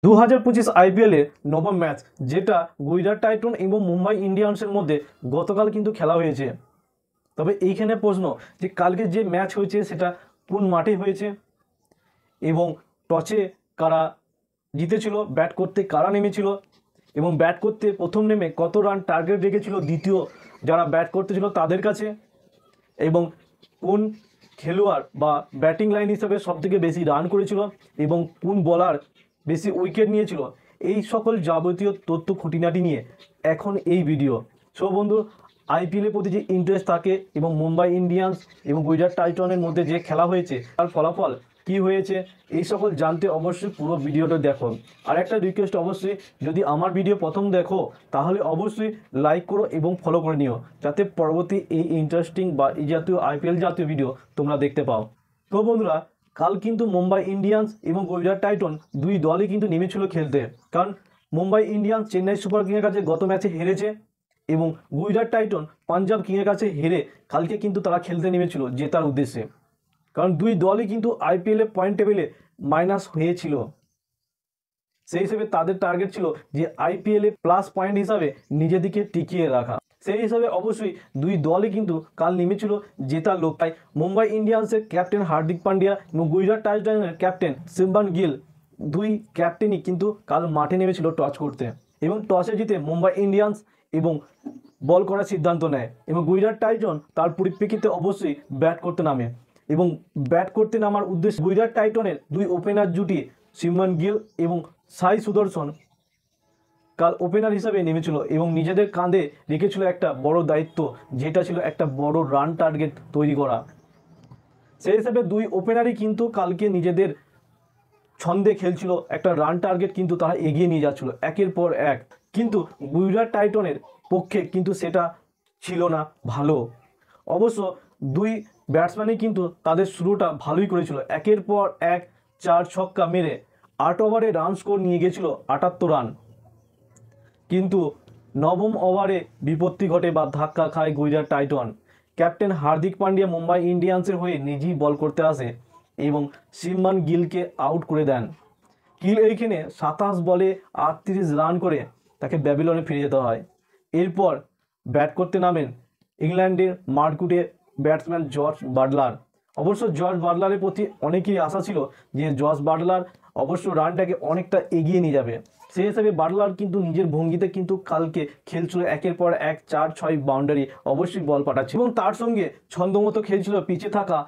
2025 আইপিএলের নবম ম্যাচ যেটা গুজরাট টাইটন এবং মুম্বাই ইন্ডিয়ান্সের মধ্যে গতকাল কিন্তু খেলা হয়েছে। তবে এইখানে প্রশ্ন যে কালকে যে ম্যাচ হয়েছে সেটা কোন মাঠে হয়েছে এবং টসে কারা জিতেছিল, ব্যাট করতে কারা নেমেছিল এবং ব্যাট করতে প্রথম নেমে কত রান টার্গেট রেখেছিল দ্বিতীয় যারা ব্যাট করতেছিল তাদের কাছে, এবং কোন খেলোয়াড় বা ব্যাটিং লাইন হিসাবে সবথেকে বেশি রান করেছিল এবং কোন বলার বেশি উইকেট নিয়েছিল, এই সকল যাবতীয় তথ্য খুঁটিনাটি নিয়ে এখন এই ভিডিও। সো বন্ধু, আইপিএলের প্রতি যে ইন্টারেস্ট থাকে এবং মুম্বাই ইন্ডিয়ান্স এবং গুজরাট টাইটনের মধ্যে যে খেলা হয়েছে তার ফলাফল কি হয়েছে এই সকল জানতে অবশ্যই পুরো ভিডিওটা দেখো। আর একটা রিকোয়েস্ট, অবশ্যই যদি আমার ভিডিও প্রথম দেখো তাহলে অবশ্যই লাইক করো এবং ফলো করে নিও, যাতে পরবর্তী এই ইন্টারেস্টিং বা এই জাতীয় আইপিএল জাতীয় ভিডিও তোমরা দেখতে পাও। তো বন্ধুরা, কাল কিন্তু মুম্বাই ইন্ডিয়ান্স এবং গুজরাট টাইটন দুই দলই কিন্তু নেমেছিল খেলতে। কারণ মুম্বাই ইন্ডিয়ান্স চেন্নাই সুপার কিংয়ের কাছে গত ম্যাচে হেরেছে এবং গুজরাট টাইটন পাঞ্জাব কিংয়ের কাছে হেরে কালকে কিন্তু তারা খেলতে নেমেছিল জেতার উদ্দেশ্যে। কারণ দুই দলই কিন্তু আইপিএলে পয়েন্ট টেবিলে মাইনাস হয়েছিল, সেই হিসেবে তাদের টার্গেট ছিল যে আইপিএলে প্লাস পয়েন্ট হিসাবে নিজেদেরকে টিকিয়ে রাখা। সেই হিসাবে অবশ্যই দুই দলই কিন্তু কাল নেমেছিল জেতার লক্ষ্যে। মুম্বাই ইন্ডিয়ান্সের ক্যাপ্টেন হার্দিক পান্ডিয়া এবং গুজরাট টাইটনের ক্যাপ্টেন শুভমান গিল দুই ক্যাপ্টেনই কিন্তু কাল মাঠে নেমেছিল টস করতে, এবং টসে জিতে মুম্বাই ইন্ডিয়ান্স এবং বল করার সিদ্ধান্ত নেয় এবং গুজরাট টাইটন তার পরিপ্রেক্ষিতে অবশ্যই ব্যাট করতে নামে। এবং ব্যাট করতে নামার উদ্দেশ্যে গুজরাট টাইটনের দুই ওপেনার জুটি শুভমান গিল এবং সাই সুদর্শন কাল ওপেনার হিসাবে নেমেছিল এবং নিজেদের কাঁধে রেখেছিল একটা বড় দায়িত্ব, যেটা ছিল একটা বড় রান টার্গেট তৈরি করা। সেই হিসাবে দুই ওপেনারই কিন্তু কালকে নিজেদের ছন্দে খেলছিল, একটা রান টার্গেট কিন্তু তারা এগিয়ে নিয়ে যাচ্ছিল একের পর এক। কিন্তু গুজরাট টাইটনের পক্ষে কিন্তু সেটা ছিল না ভালো। অবশ্য দুই ব্যাটসম্যানই কিন্তু তাদের শুরুটা ভালোই করেছিল, একের পর এক 4 ছক্কা মেরে 8 ওভারে রান স্কোর নিয়ে গেছিল 78 রান। কিন্তু নবম ওভারে বিপত্তি ঘটে বা ধাক্কা খায় গুজরাট টাইটন। ক্যাপ্টেন হার্দিক পান্ডিয়া মুম্বাই ইন্ডিয়ান্সের হয়ে নিজেই বল করতে আসে এবং শুভমান গিলকে আউট করে দেন। গিল এইখানে 27 বলে 38 রান করে তাকে ব্যাবিলনে ফিরে যেতে হয়। এরপর ব্যাট করতে নামেন ইংল্যান্ডের মারকুটে ব্যাটসম্যান জর্জ বাটলার। অবশ্য জর্জ বাটলারের প্রতি অনেকেরই আশা ছিল যে জর্জ বাটলার অবশ্য রানটাকে অনেকটা এগিয়ে নিয়ে যাবে। সেই হিসাবে বাটলার কিন্তু নিজের ভঙ্গিতে কিন্তু কালকে খেলছিল একের পর এক 4-6 বাউন্ডারি অবশ্যই বল পাঠাচ্ছে এবং তার সঙ্গে ছন্দমতো খেলছিল পিছিয়ে থাকা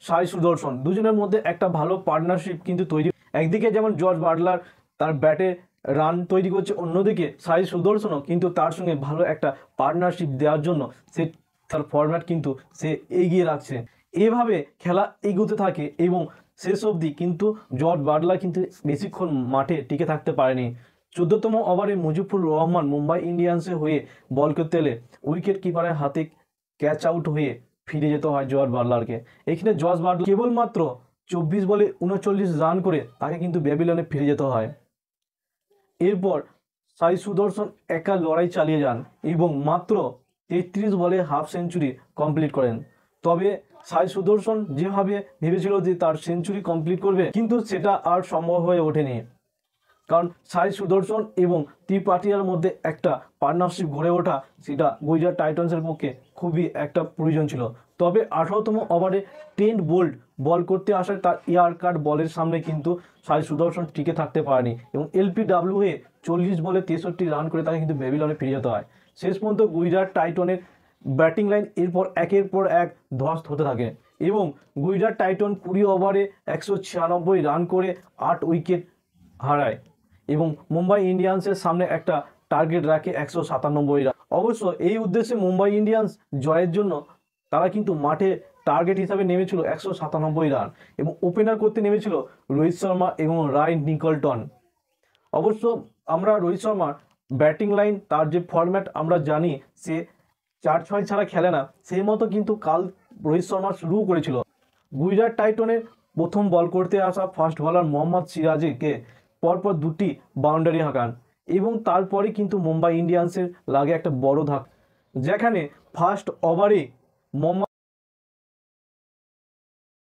সাই সুদর্শন। দুজনের মধ্যে একটা ভালো পার্টনারশিপ কিন্তু তৈরি। একদিকে যেমন জর্জ বাটলার তার ব্যাটে রান তৈরি করছে, অন্যদিকে সাই সুদর্শনও কিন্তু তার সঙ্গে ভালো একটা পার্টনারশিপ দেওয়ার জন্য সে তার ফরম্যাট কিন্তু সে এগিয়ে রাখছে। এভাবে খেলা এগোতে থাকে এবং শেষ অবধি কিন্তু জর্জ বাটলার কিন্তু বেশিক্ষণ মাঠে টিকে থাকতে পারেনি। 14তম ওভারে মুজিবুর রহমান মুম্বাই ইন্ডিয়ান্সের হয়ে বল করতে এলে উইকেট কিপারের হাতে ক্যাচ আউট হয়ে ফিরে যেতে হয় জর্জ বাটলারকে। এখানে জর্জ বাটলার কেবলমাত্র 24 বলে 39 রান করে তাকে কিন্তু ব্যাবিলনে ফিরে যেতে হয়। এরপর সাই সুদর্শন একা লড়াই চালিয়ে যান এবং মাত্র 33 বলে হাফ সেঞ্চুরি কমপ্লিট করেন। তবে সাই সুদর্শন যেভাবে ভেবেছিল যে তার সেঞ্চুরি কমপ্লিট করবে, কিন্তু সেটা আর সম্ভব হয়ে ওঠেনি। কারণ সাই সুদর্শন এবং ত্রিপাঠিয়ার মধ্যে একটা পার্টনারশিপ গড়ে ওঠা সেটা গুজরাট টাইটন্সের পক্ষে খুবই একটা প্রয়োজন ছিল। তবে 18তম ওভারে ট্রেন্ট বোল্ট বল করতে আসায় তার এয়ার কাট বলের সামনে কিন্তু সাই সুদর্শন টিকে থাকতে পারেনি এবং এলপিডাব্লিউ হয়ে 40 বলে 63 রান করে তাকে কিন্তু ব্যাবিলনে ফিরে যেতে হয়। শেষ পর্যন্ত গুজরাট টাইটনের ব্যাটিং লাইন এরপর একের পর এক ধ্বস্ত হতে থাকে এবং গুজরাট টাইটন 20 ওভারে 196 রান করে 8 উইকেট হারায় এবং মুম্বাই ইন্ডিয়ান্সের সামনে একটা টার্গেট রাখে 197 রান। অবশ্য এই উদ্দেশ্যে মুম্বাই ইন্ডিয়ান্স জয়ের জন্য তারা কিন্তু মাঠে টার্গেট হিসাবে নেমেছিল 197 রান এবং ওপেনার করতে নেমেছিল রোহিত শর্মা এবং রায়ান নিকলটন। অবশ্য আমরা রোহিত শর্মার ব্যাটিং লাইন তার যে ফরম্যাট আমরা জানি, সে 4-6 ছাড়া খেলে না, সেই মতো কিন্তু কাল রোহিত শর্মা শুরু করেছিল। গুজরাট টাইটনের প্রথম বল করতে আসা ফার্স্ট বোলার মোহাম্মদ সিরাজকে পরপর 2টি বাউন্ডারি হাঁকান এবং তারপরে কিন্তু মুম্বাই ইন্ডিয়ান্সের লাগে একটা বড় ধাক্কা, যেখানে ফার্স্ট ওভারে মোহাম্মদ